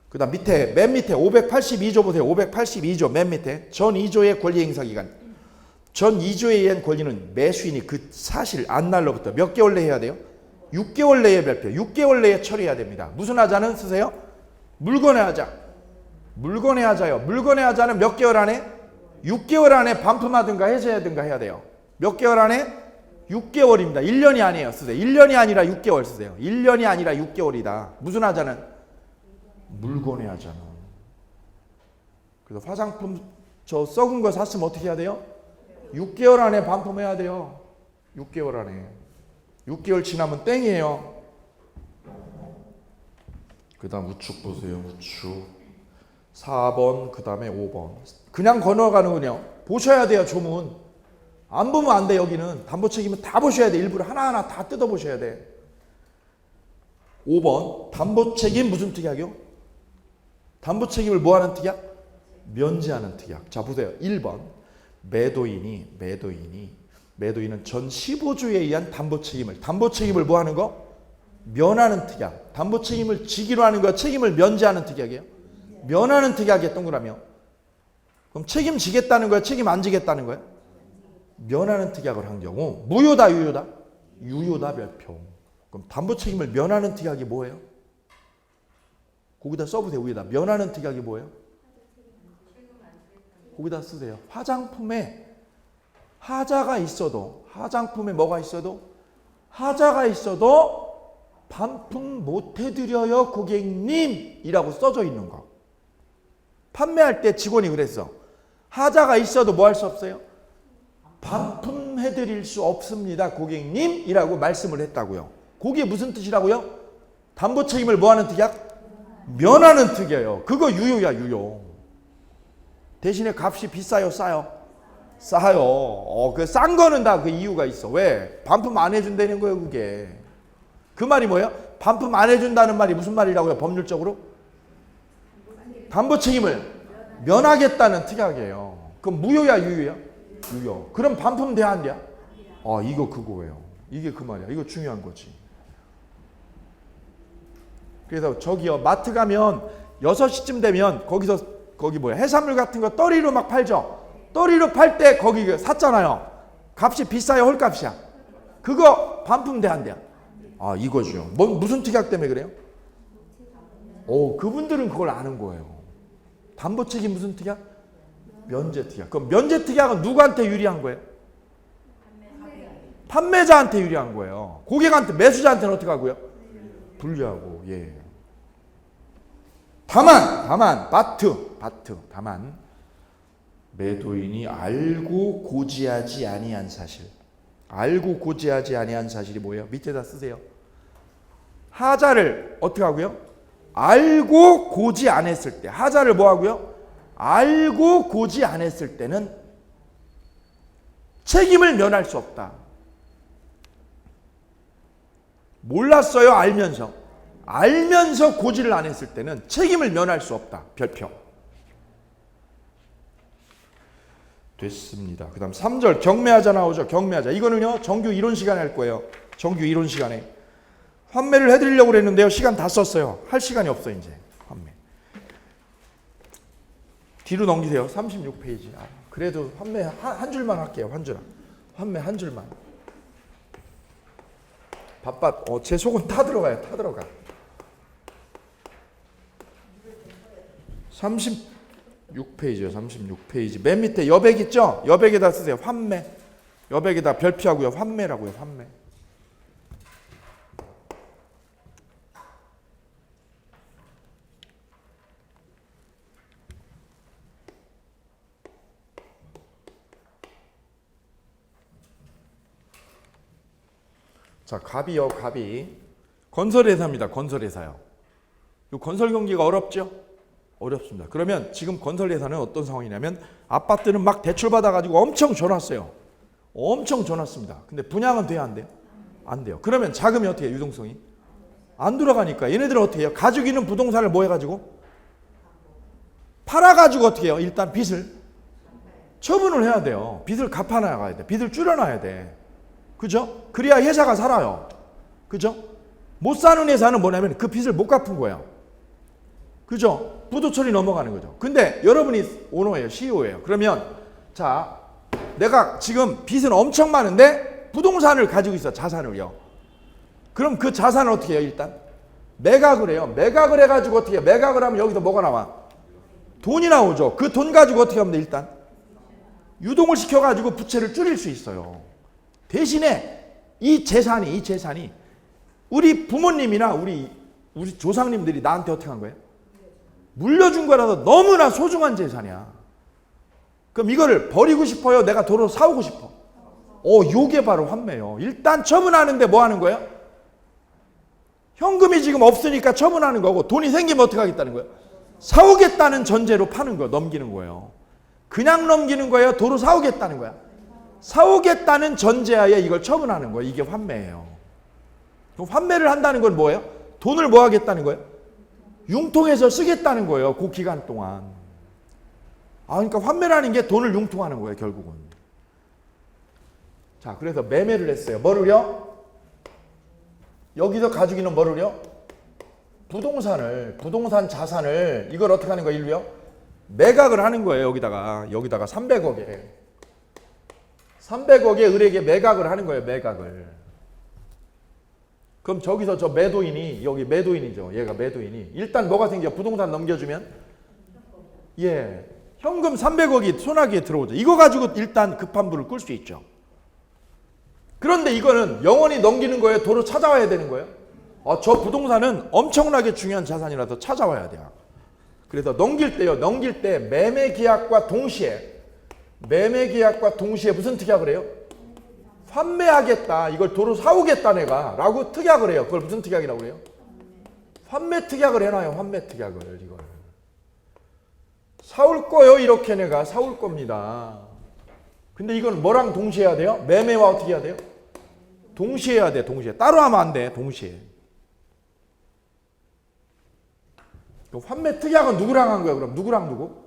그 다음 밑에 맨 밑에 582조 보세요. 582조 맨 밑에 전 2조의 권리행사기간. 전 2조에 의한 권리는 매수인이 그 사실 안날로부터 몇 개월 내에 해야 돼요? 6개월 내에 별표. 6개월 내에 처리해야 됩니다. 무슨 하자는 쓰세요? 물건의 하자. 물건의 하자요. 물건의 하자는 몇 개월 안에? 6개월 안에 반품하든가 해제하든가 해야 돼요. 몇 개월 안에? 6개월입니다. 1년이 아니에요. 쓰세요. 1년이 아니라 6개월 쓰세요. 1년이 아니라 6개월이다. 무슨 하자는? 물건의 하자는. 그래서 화장품 저 썩은 거 샀으면 어떻게 해야 돼요? 6개월 안에 반품해야 돼요. 6개월 안에. 6개월 지나면 땡이에요. 그 다음 우측 보세요. 우측 4번 그 다음에 5번. 그냥 건너가는군요. 보셔야 돼요. 조문. 안 보면 안 돼. 여기는 담보책임은 다 보셔야 돼. 일부러 하나하나 다 뜯어보셔야 돼. 5번 담보책임 무슨 특약이요? 담보책임을 뭐하는 특약? 면제하는 특약. 자 보세요. 1번 매도인은 전 15주에 의한 담보책임을 뭐하는 거? 면하는 특약. 담보책임을 지기로 하는 거 책임을 면제하는 특약이에요. 면하는 특약이 동그라미요. 그럼 책임지겠다는 거야? 책임 안 지겠다는 거야? 면하는 특약을 한 경우 무효다 유효다? 유효다 별표. 그럼 담보책임을 면하는 특약이 뭐예요? 거기다 써보세요. 위에다. 면하는 특약이 뭐예요? 거기다 쓰세요. 화장품에 하자가 있어도 화장품에 뭐가 있어도 하자가 있어도 반품 못 해드려요 고객님 이라고 써져 있는 거. 판매할 때 직원이 그랬어. 하자가 있어도 뭐 할 수 없어요? 반품해드릴 수 없습니다 고객님 이라고 말씀을 했다고요. 그게 무슨 뜻이라고요? 담보책임을 뭐하는 특약? 면하는 특약이에요. 그거 유효야 유효. 대신에 값이 비싸요, 싸요? 싸요. 그 싼 거는 다 그 이유가 있어. 왜? 반품 안 해준다는 거예요, 그게. 그 말이 뭐예요? 반품 안 해준다는 말이 무슨 말이라고요, 법률적으로? 담보 책임을 면하겠다는 특약이에요. 그럼 무효야, 유효야? 유효. 그럼 반품 돼야 안 돼야? 이거 그거예요. 이게 그 말이야. 이거 중요한 거지. 그래서 저기요, 마트 가면 6시쯤 되면 거기 뭐야, 해산물 같은 거 떨이로 막 팔죠. 떨이로 팔 때 거기 샀잖아요. 값이 비싸요, 헐값이야? 그거 반품 돼 안 돼요? 이거죠. 무슨 특약 때문에 그래요? 그분들은 그걸 아는 거예요. 담보 책임 무슨 특약? 면제 특약. 그럼 면제 특약은 누구한테 유리한 거예요? 판매자한테 유리한 거예요. 고객한테, 매수자한테는 어떻게 하고요? 불리하고. 예. 다만 다만 매도인이 알고 고지하지 아니한 사실. 알고 고지하지 아니한 사실이 뭐예요? 밑에다 쓰세요. 하자를 어떻게 하고요? 알고 고지 안 했을 때. 하자를 뭐 하고요? 알고 고지 안 했을 때는 책임을 면할 수 없다. 몰랐어요, 알면서 고지를 안 했을 때는 책임을 면할 수 없다. 별표. 됐습니다. 그 다음 3절 경매하자 나오죠. 경매하자. 이거는요, 정규 이론 시간에 할 거예요. 정규 이론 시간에. 환매를 해드리려고 그랬는데요, 시간 다 썼어요. 할 시간이 없어 이제. 환매. 뒤로 넘기세요. 36페이지. 그래도 환매 한 줄만 할게요. 환매 한 줄만. 바빠. 제 속은 타 들어가요. 타 들어가. 36페이지요. 36페이지. 맨 밑에 여백 있죠? 여백에다 쓰세요. 환매. 여백에다 별표하고요. 환매라고요. 환매. 자, 갑이요. 갑이. 건설회사입니다. 건설회사요. 이 건설 경기가 어렵죠? 어렵습니다. 그러면 지금 건설회사는 어떤 상황이냐면 아파트는 막 대출받아가지고 엄청 줘놨어요. 엄청 줘놨습니다. 근데 분양은 돼야 안 돼요? 안 돼요. 그러면 자금이 어떻게 해요? 유동성이? 안 돌아가니까 얘네들은 어떻게 해요? 가지고 있는 부동산을 뭐 해가지고? 팔아가지고 어떻게 해요? 일단 빚을 처분을 해야 돼요. 빚을 갚아나가야 돼. 빚을 줄여놔야 돼. 그죠? 그래야 회사가 살아요. 그죠? 못 사는 회사는 뭐냐면 그 빚을 못 갚은 거예요. 그죠? 부도 처리 넘어가는 거죠. 근데 여러분이 오너예요. CEO예요. 그러면 자, 내가 지금 빚은 엄청 많은데 부동산을 가지고 있어. 자산을요. 그럼 그 자산을 어떻게 해요? 일단 매각을 해요. 매각을 해가지고 어떻게 해요? 매각을 하면 여기서 뭐가 나와? 돈이 나오죠. 그 돈 가지고 어떻게 하면 돼? 일단 유동을 시켜가지고 부채를 줄일 수 있어요. 대신에 이 재산이 우리 부모님이나 우리 조상님들이 나한테 어떻게 한 거예요? 물려준 거라서 너무나 소중한 재산이야. 그럼 이거를 버리고 싶어요? 내가 도로 사오고 싶어? 요게 바로 환매요. 일단 처분하는데 뭐 하는 거예요? 현금이 지금 없으니까 처분하는 거고, 돈이 생기면 어떻게 하겠다는 거예요? 사오겠다는 전제로 파는 거예요. 넘기는 거예요. 그냥 넘기는 거예요? 도로 사오겠다는 거야? 사오겠다는 전제하에 이걸 처분하는 거예요. 이게 환매예요. 그럼 환매를 한다는 건 뭐예요? 돈을 뭐 하겠다는 거예요? 융통해서 쓰겠다는 거예요. 그 기간 동안. 그러니까 환매라는 게 돈을 융통하는 거예요. 결국은. 자, 그래서 매매를 했어요. 뭐를요? 여기서 가지고 있는 뭐를요? 부동산 자산을 이걸 어떻게 하는 거예요? 일루요? 매각을 하는 거예요. 여기다가 300억에 300억에 을에게 매각을 하는 거예요. 매각을. 그럼 저기서 저 매도인이, 여기 매도인이죠. 얘가 매도인이. 일단 뭐가 생겨? 부동산 넘겨주면? 예. 현금 300억이 소나기에 들어오죠. 이거 가지고 일단 급한 불을 끌 수 있죠. 그런데 이거는 영원히 넘기는 거예요? 도로 찾아와야 되는 거예요? 저 부동산은 엄청나게 중요한 자산이라서 찾아와야 돼요. 그래서 넘길 때 매매 계약과 동시에 무슨 특약을 해요? 환매하겠다. 이걸 도로 사오겠다 내가 라고 특약을 해요. 그걸 무슨 특약이라고 그래요? 환매 특약을 해놔요. 환매 특약을. 이걸. 사올 거요. 이렇게 내가 사올 겁니다. 근데 이건 뭐랑 동시에 해야 돼요? 매매와 어떻게 해야 돼요? 동시에 해야 돼. 동시에. 따로 하면 안 돼. 동시에. 환매 특약은 누구랑 한 거야? 그럼 누구랑 누구?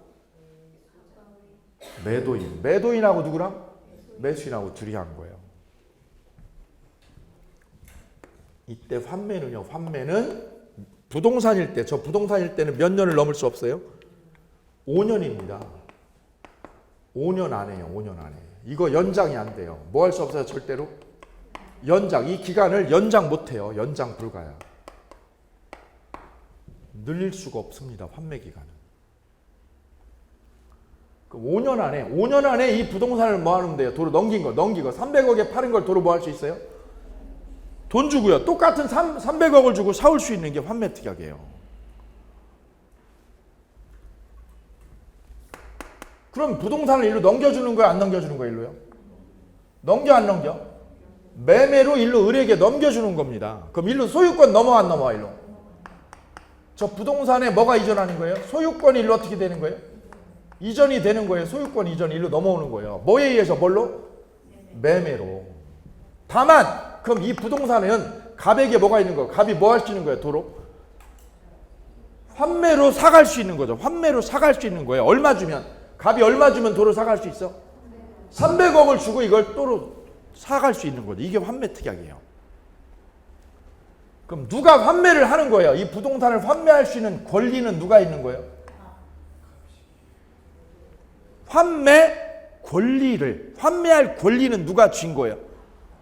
매도인. 매도인하고 누구랑? 매수인하고 둘이 한 거예요. 이때 환매는요. 환매는 부동산일 때, 저 부동산일 때는 몇 년을 넘을 수 없어요? 5년입니다. 5년 안에요. 5년 안에. 이거 연장이 안 돼요. 뭐 할 수 없어요. 절대로. 연장. 이 기간을 연장 못 해요. 연장 불가야. 늘릴 수가 없습니다. 환매 기간은. 그럼 5년 안에 이 부동산을 뭐 하면 돼요? 도로 넘기고 300억에 파는 걸 도로 뭐 할 수 있어요? 돈 주고요. 똑같은 300억을 주고 사올 수 있는 게 환매 특약이에요. 그럼 부동산을 일로 넘겨주는 거야? 안 넘겨주는 거야? 일로요? 넘겨 안 넘겨? 매매로 일로 을에게 넘겨주는 겁니다. 그럼 일로 소유권 넘어와 안 넘어와? 일로? 저 부동산에 뭐가 이전하는 거예요? 소유권이 일로 어떻게 되는 거예요? 이전이 되는 거예요. 소유권 이전이 일로 넘어오는 거예요. 뭐에 의해서? 뭘로? 매매로. 다만 그럼 이 부동산에는 갑에게 뭐가 있는 거예요? 갑이 뭐 할 수 있는 거예요? 도로? 환매로 사갈 수 있는 거죠. 환매로 사갈 수 있는 거예요. 얼마 주면? 갑이 얼마 주면 도로 사갈 수 있어? 300억을 주고 이걸 도로 사갈 수 있는 거죠. 이게 환매 특약이에요. 그럼 누가 환매를 하는 거예요? 이 부동산을 환매할 수 있는 권리는 누가 있는 거예요? 환매 권리를, 환매할 권리는 누가 쥔 거예요?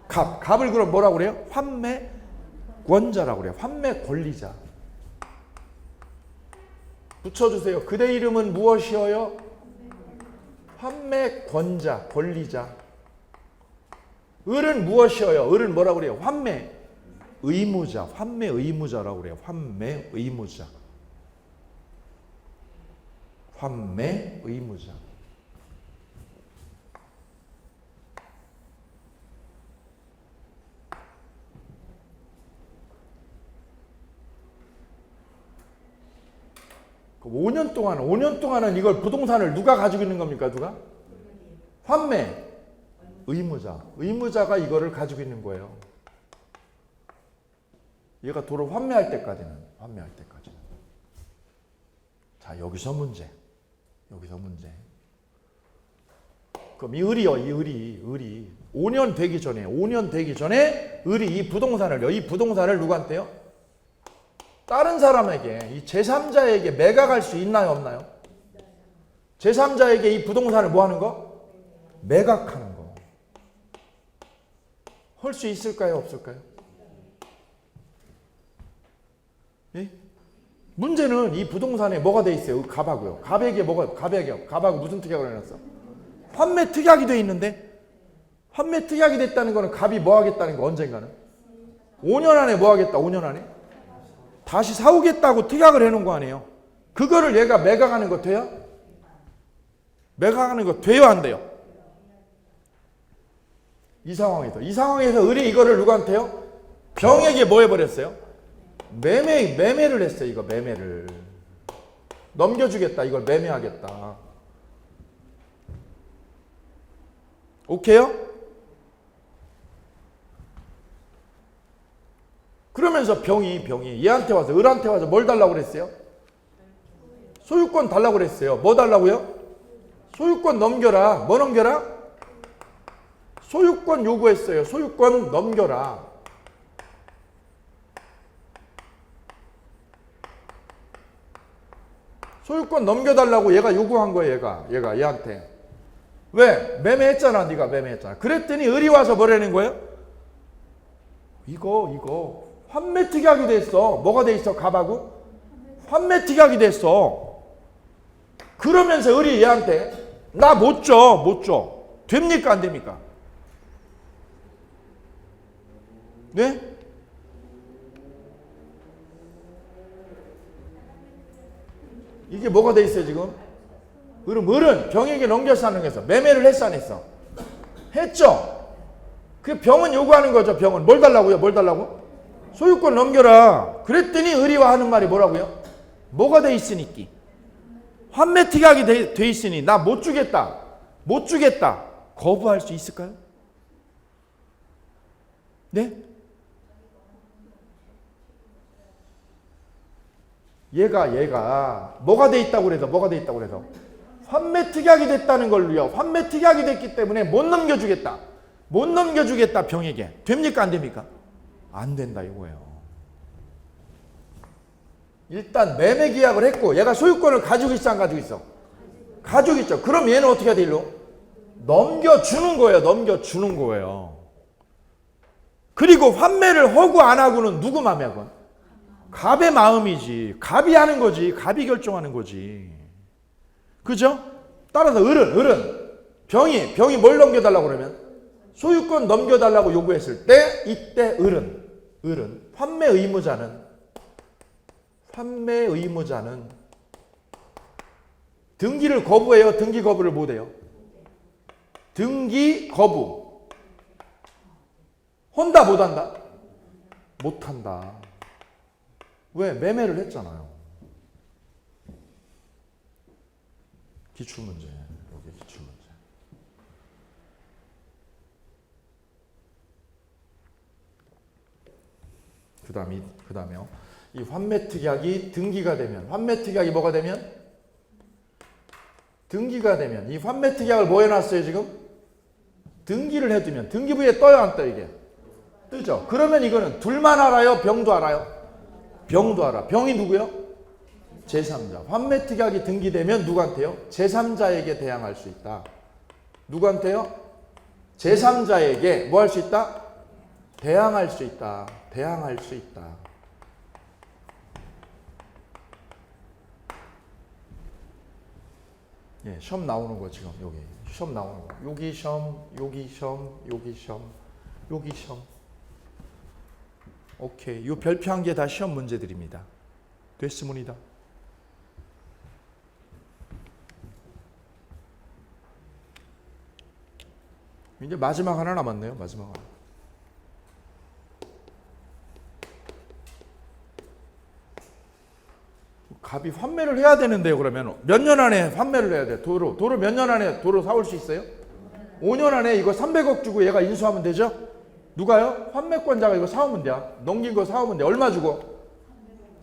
갑을 그럼 뭐라고 그래요? 환매권자라고 그래요. 환매 권리자. 붙여주세요. 그대 이름은 무엇이어요? 환매권자, 권리자. 을은 무엇이어요? 을은 뭐라고 그래요? 환매 의무자, 환매 의무자라고 그래요. 환매 의무자. 환매 의무자. 그럼 5년 동안은 이걸 부동산을 누가 가지고 있는 겁니까? 누가? 환매 의무자. 의무자가 이거를 가지고 있는 거예요. 얘가 도로 환매할 때까지는. 자, 여기서 문제. 그럼 이 을이요. 이 을이 5년 되기 전에 을이 이 부동산을 누구한테요? 다른 사람에게, 이 제3자에게 매각할 수 있나요? 없나요? 제3자에게 이 부동산을 뭐 하는 거? 매각하는 거. 할 수 있을까요? 없을까요? 예? 문제는 이 부동산에 뭐가 돼 있어요? 갑하고요. 갑하고 무슨 특약을 해놨어? 환매 특약이 돼 있는데, 환매 특약이 됐다는 거는 갑이 뭐 하겠다는 거, 언젠가는? 5년 안에 뭐 하겠다? 5년 안에? 다시 사오겠다고 특약을 해놓은 거 아니에요? 그거를 얘가 매각하는 거 돼요? 매각하는 거 돼요? 안 돼요? 이 상황에서 을이 이거를 누구한테요? 병에게 뭐 해버렸어요? 매매를 했어요. 이거 매매를 넘겨주겠다. 이걸 매매하겠다. 오케이요? 그러면서 병이 얘한테 와서, 을한테 와서 뭘 달라고 그랬어요? 소유권 달라고 그랬어요. 뭐 달라고요? 소유권 넘겨라. 뭐 넘겨라? 소유권 요구했어요. 소유권 넘겨라. 소유권 넘겨달라고 얘가 요구한 거예요. 얘가 얘한테. 왜? 매매했잖아. 네가 매매했잖아. 그랬더니 을이 와서 뭐라는 거예요? 이거 환매 특약이 됐어. 뭐가 돼 있어? 갑하고? 환매 특약이 됐어. 그러면서 을이 얘한테 나 못 줘. 됩니까? 안 됩니까? 네? 이게 뭐가 돼 있어요 지금? 그럼 을은 병에게 넘겨서 하는 거에서 매매를 했어 안 했어? 했죠. 그 병은 요구하는 거죠. 병은 뭘 달라고요? 소유권 넘겨라. 그랬더니 을이와 하는 말이 뭐라고요? 뭐가 돼 있으니까? 환매 특약이 돼 있으니 나 못 주겠다. 못 주겠다. 거부할 수 있을까요? 네? 얘가 뭐가 돼 있다고 그래서 환매 특약이 됐다는 걸로요. 환매 특약이 됐기 때문에 못 넘겨주겠다. 병에게. 됩니까 안 됩니까? 안 된다 이거예요. 일단 매매 계약을 했고 얘가 소유권을 가지고 있어 안 가지고 있어? 가지고 있죠. 그럼 얘는 어떻게 해야 돼? 일로 넘겨주는 거예요. 그리고 환매를 하고 안 하고는 누구 마음이야 그건? 갑의 마음이지. 갑이 하는 거지. 갑이 결정하는 거지. 그죠? 따라서 을은 병이 뭘 넘겨달라고 그러면 소유권 넘겨달라고 요구했을 때 이때 을은 환매 의무자는 등기를 거부해요? 등기 거부를 못해요? 등기 거부. 한다 못한다? 못한다. 왜? 매매를 했잖아요. 기출문제. 여기 기출문제. 그 다음에요. 이 환매 특약이 등기가 되면, 환매 특약이 뭐가 되면? 등기가 되면, 이 환매 특약을 뭐 해놨어요, 지금? 등기를 해두면, 등기부에 떠요, 안 떠요, 이게? 뜨죠? 그러면 이거는 둘만 알아요? 병도 알아요? 병도 알아. 병이 누구요? 제3자. 환매 특약이 등기되면 누구한테요? 제3자에게 대항할 수 있다. 누구한테요? 제3자에게 뭐 할 수 있다? 대항할 수 있다. 예, 시험 나오는 거 지금 여기. 시험 나오는 거. 여기 시험. 오케이. 요 별표한 게 다 시험 문제들입니다. 됐습니다. 이제 마지막 하나 남았네요. 마지막 하나. 갑이 환매를 해야 되는데요. 그러면 몇 년 안에 환매를 해야 돼? 도로 몇 년 안에 도로 사올 수 있어요? 5년 안에 이거 300억 주고 얘가 인수하면 되죠? 누가요? 환매권자가 이거 사오면 돼요. 넘긴 거 사오면 돼. 얼마 주고?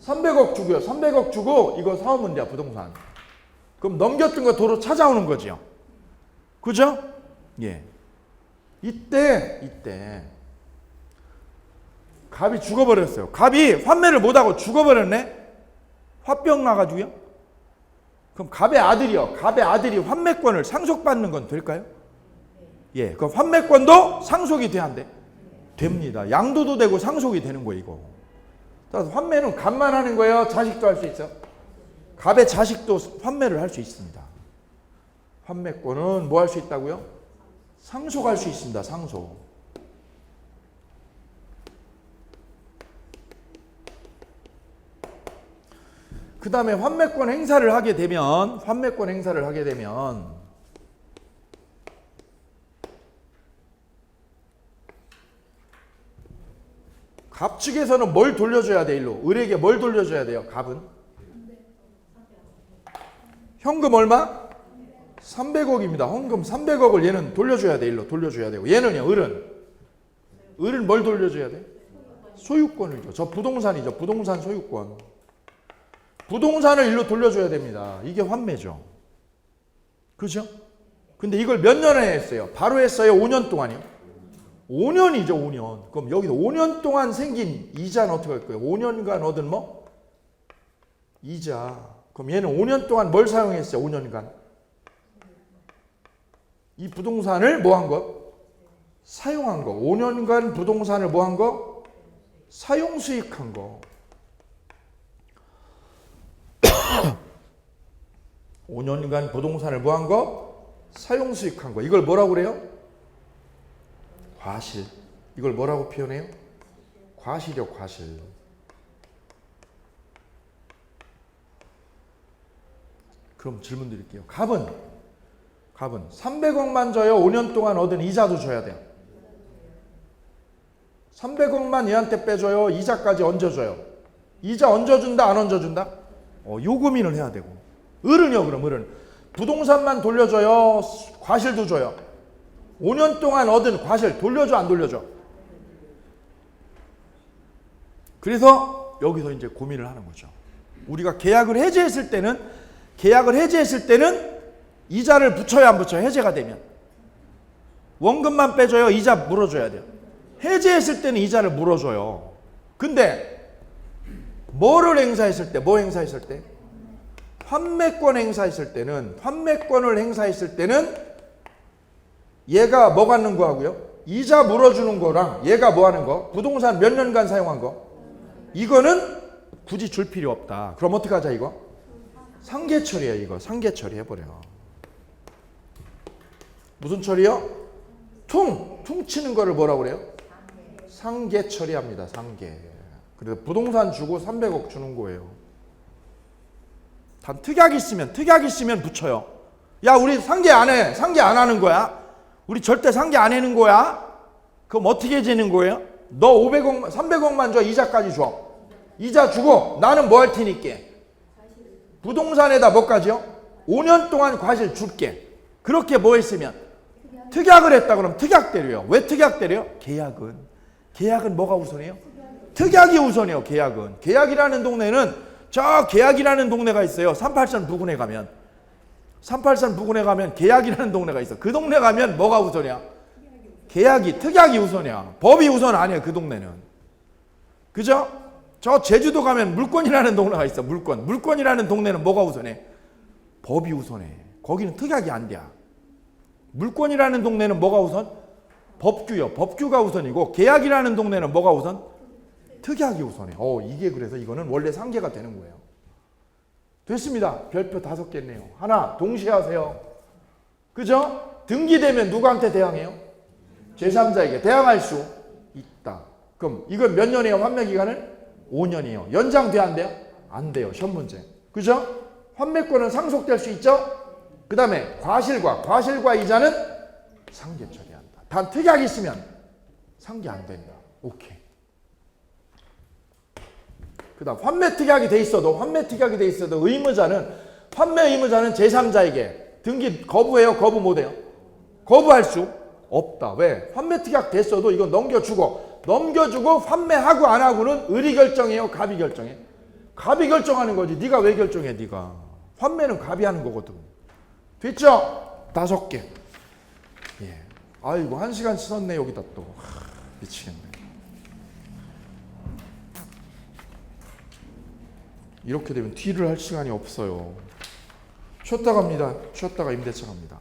300억 주고요. 300억 주고 이거 사오면 돼요. 부동산. 그럼 넘겼던 거 도로 찾아오는 거죠. 그죠? 예. 이때 갑이 죽어버렸어요. 갑이 환매를 못하고 죽어버렸네. 화병 나가지고요. 그럼 갑의 아들이 환매권을 상속받는 건 될까요? 예, 그 환매권도 상속이 돼야 안 돼? 됩니다. 양도도 되고 상속이 되는 거예요, 이거. 따라서 환매는 갑만 하는 거예요? 자식도 할 수 있어? 갑의 자식도 환매를 할 수 있습니다. 환매권은 뭐 할 수 있다고요? 상속할 수 있습니다. 상속. 그 다음에 환매권 행사를 하게 되면 갑 측에서는 뭘 돌려줘야 돼? 일로 을에게 뭘 돌려줘야 돼요? 갑은 현금 얼마? 300억입니다. 현금 300억을 얘는 돌려줘야 돼. 일로 돌려줘야 되고 얘는요. 을은 뭘 돌려줘야 돼? 소유권이죠. 저 부동산이죠. 부동산 소유권. 부동산을 일로 돌려줘야 됩니다. 이게 환매죠. 그죠? 근데 이걸 몇 년에 했어요? 바로 했어요? 5년 동안이요? 5년이죠. 5년. 그럼 여기서 5년 동안 생긴 이자는 어떻게 할 거예요? 5년간 얻은 뭐? 이자. 그럼 얘는 5년 동안 뭘 사용했어요? 5년간. 이 부동산을 뭐 한 거? 사용한 거. 5년간 부동산을 뭐 한 거? 사용 수익한 거. 5년간 부동산을 뭐 한 거? 사용 수익한 거. 이걸 뭐라고 그래요? 과실. 이걸 뭐라고 표현해요? 과실이요, 과실. 그럼 질문 드릴게요. 갑은 300억만 줘요? 5년 동안 얻은 이자도 줘야 돼요? 300억만 얘한테 빼줘요? 이자까지 얹어줘요? 이자 얹어준다? 안 얹어준다? 요 고민을 해야 되고. 을은요, 그럼 을은. 부동산만 돌려줘요? 과실도 줘요? 5년 동안 얻은 과실 돌려줘, 안 돌려줘? 그래서 여기서 이제 고민을 하는 거죠. 우리가 계약을 해지했을 때는 이자를 붙여야 안 붙여요? 해제가 되면. 원금만 빼줘요? 이자 물어줘야 돼요? 해지했을 때는 이자를 물어줘요. 근데 뭐를 행사했을 때? 뭐 행사했을 때? 환매권 행사했을 때는, 환매권을 행사했을 때는 얘가 뭐 갖는 거하고요? 이자 물어주는 거랑 얘가 뭐 하는 거? 부동산 몇 년간 사용한 거? 이거는 굳이 줄 필요 없다. 그럼 어떻게 하자 이거? 상계 처리야 이거. 상계 처리 해버려. 무슨 처리요? 퉁 치는 거를 뭐라고 그래요? 상계 처리합니다. 상계. 그래서 부동산 주고 300억 주는 거예요. 단 특약 있으면 붙여요. 야 우리 상계 안 해. 상계 안 하는 거야. 우리 절대 상계 안 하는 거야. 그럼 어떻게 지는 거예요? 너 500억, 300억만 줘. 이자까지 줘. 이자 주고 나는 뭐 할 테니까? 부동산에다 뭐까지요? 5년 동안 과실 줄게. 그렇게 뭐 했으면? 특약을 했다 그러면 특약 때려요. 왜 특약 때려요? 계약은 뭐가 우선이에요? 특약이 우선이에요. 계약은. 계약이라는 동네는 저 계약이라는 동네가 있어요. 383 부근에 가면. 383 부근에 가면 계약이라는 동네가 있어. 그 동네 가면 뭐가 우선이야? 특약이 우선이야. 법이 우선 아니야. 그 동네는. 그죠? 저 제주도 가면 물권이라는 동네가 있어. 물권이라는 동네는 뭐가 우선해? 법이 우선해. 거기는 특약이 안 돼. 물권이라는 동네는 뭐가 우선? 법규요. 법규가 우선이고 계약이라는 동네는 뭐가 우선? 특약이 우선해. 이게 그래서 이거는 원래 상계가 되는 거예요. 됐습니다. 별표 5개 있네요. 하나, 동시에 하세요. 그죠? 등기되면 누구한테 대항해요? 제3자에게 대항할 수 있다. 그럼 이건 몇 년이에요? 환매 기간은? 5년이에요. 연장돼 안 돼요? 안 돼요. 시험 문제. 그죠? 환매권은 상속될 수 있죠? 그 다음에 과실과 이자는 상계 처리한다. 단 특약이 있으면 상계 안 된다. 오케이. 그 다음 환매 특약이 돼 있어도 의무자는 환매 의무자는 제3자에게 등기 거부해요? 거부 못해요? 거부할 수 없다. 왜? 환매 특약 됐어도 이거 넘겨주고 환매하고 안 하고는 을이 결정해요? 갑이 결정해? 갑이 결정하는 거지. 네가 왜 결정해? 네가. 환매는 갑이 하는 거거든. 됐죠? 5개. 예. 아이고 1시간 썼네 여기다 또. 미치겠네. 이렇게 되면 뒤를 할 시간이 없어요. 쉬었다 갑니다. 쉬었다가 임대차 갑니다.